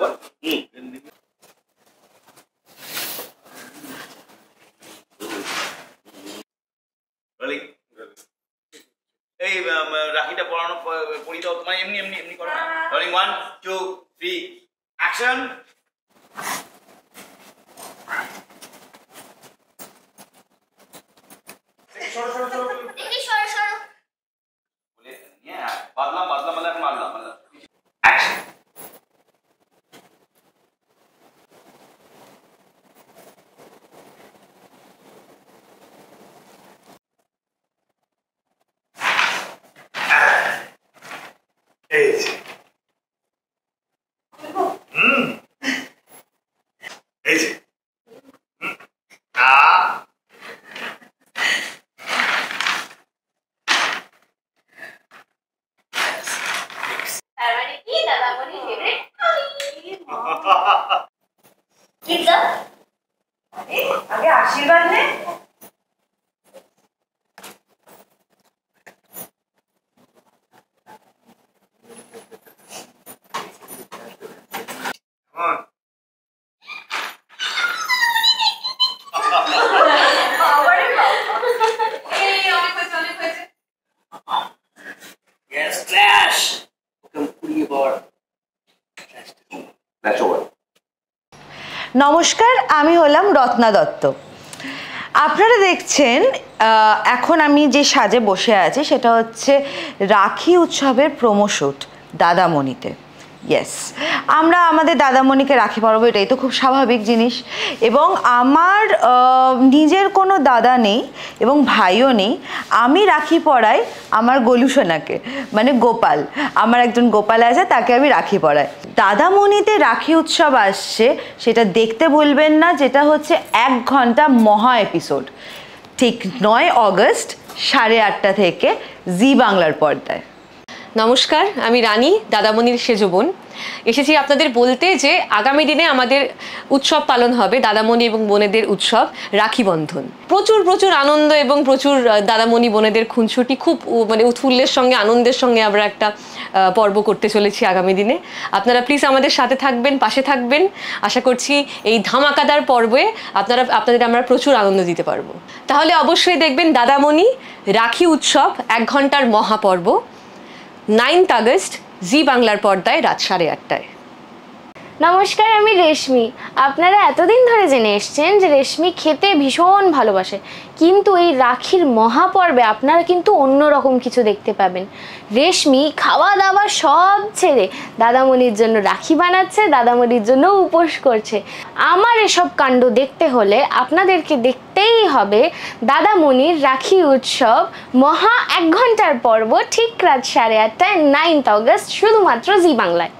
বল এই রাখিটা পড়ানো পড়ি দাও তোমার এমনি এমনি এমনি করো না রোলিং 1 2 3 অ্যাকশন সরো সরো সরো দেখি সরো সরো বলে নিয়ে বাদলাম বাদলাম মানে এখন মারলাম মারলাম অ্যাকশন এই যে এই যে আগে আশীর্বাদ নে নমস্কার, আমি হলাম রত্না দত্ত। আপনারা দেখছেন এখন আমি যে সাজে বসে আছি সেটা হচ্ছে রাখি উৎসবের প্রোমো শ্যুট দাদামণিতে। ইয়েস, আমরা আমাদের দাদামণিকে রাখি পরাবো, এটাই তো খুব স্বাভাবিক জিনিস। এবং আমার নিজের কোনো দাদা নেই এবং ভাইও নেই, আমি রাখি পরাই আমার গোলুসোনাকে, মানে গোপাল। আমার একজন গোপাল আছে, তাকে আমি রাখি পরাই। দাদামণিতে রাখি উৎসব আসছে, সেটা দেখতে ভুলবেন না, যেটা হচ্ছে 1 ঘন্টা মহা এপিসোড, ঠিক 9 অগস্ট 8:30 থেকে জি বাংলার পর্দায়। নমস্কার, আমি রানী, দাদামণির সেজ বোন। এসেছি আপনাদের বলতে যে আগামী দিনে আমাদের উৎসব পালন হবে, দাদামণি এবং বোনেদের উৎসব রাখি বন্ধন। প্রচুর প্রচুর আনন্দ এবং প্রচুর দাদামণি বোনেদের খুনসুটি, খুব মানে উৎফুল্লের সঙ্গে আনন্দের সঙ্গে আমরা একটা পর্ব করতে চলেছি আগামী দিনে। আপনারা প্লিজ আমাদের সাথে থাকবেন, পাশে থাকবেন। আশা করছি এই ধামাকাদার পর্বে আপনাদের আমরা প্রচুর আনন্দ দিতে পারবো। তাহলে অবশ্যই দেখবেন দাদামণি রাখি উৎসব 1 ঘন্টার মহাপর্ব 9 আগস্ট জি বাংলার পর্দায় রাত 8:30টায়। নমস্কার, আমি রেশমি। আপনারা এতদিন ধরে জেনে এসছেন যে রেশমি খেতে ভীষণ ভালোবাসে, কিন্তু এই রাখির মহাপর্বে আপনারা কিন্তু অন্যরকম কিছু দেখতে পাবেন। রেশমি খাওয়া দাওয়া সব ছেড়ে দাদামণির জন্য রাখি বানাচ্ছে, দাদামণির জন্য উপোস করছে। আমার এসব কাণ্ড দেখতে হলে আপনাদেরকে দেখতেই হবে দাদামণির রাখি উৎসব মহা 1 ঘন্টার পর্ব, ঠিক রাত 8:30টায় 9 আগস্ট, শুধুমাত্র জি বাংলায়।